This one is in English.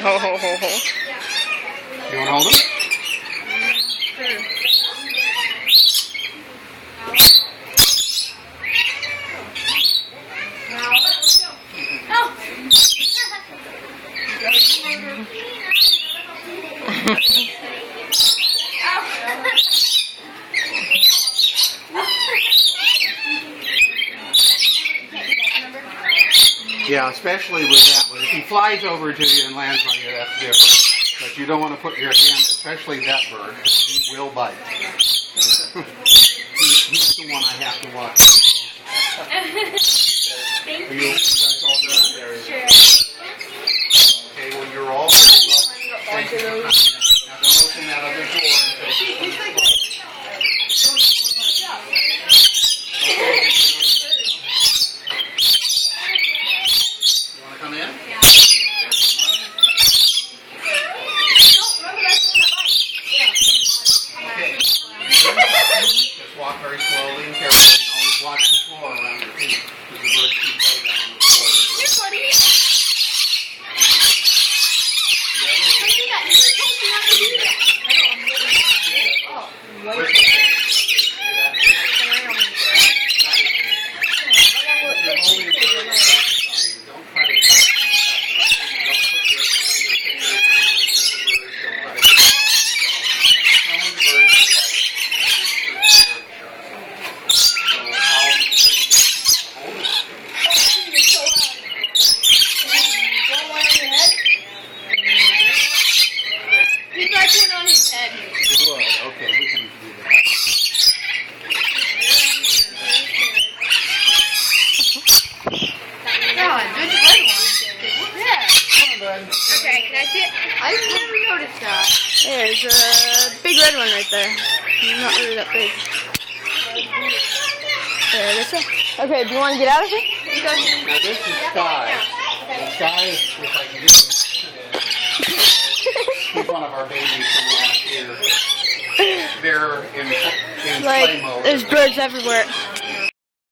Ho, ho, ho, ho. You want to hold him? Yeah, especially with that one. If he flies over to you and lands on you, that's different. But you don't want to put your hand, especially that bird. He will bite. He's the one I have to watch. Are you guys all done? Sure. Okay, well, you're all very well. Thank you for coming. Now don't open that other door until you want to come in? Yeah. Okay. Just walk very slowly and carefully. Always watch the floor around your feet because the birds keep going down on the floor. You're funny. Okay, we can do that. Okay, can I see it? I've never noticed that. There's a big red one right there. Not really that big. There it is. Okay, do you want to get out of here? Now this is Sky. And Sky is, if I can get this, she's one of our babies from last year. They're in play Like, mode. there's birds everywhere.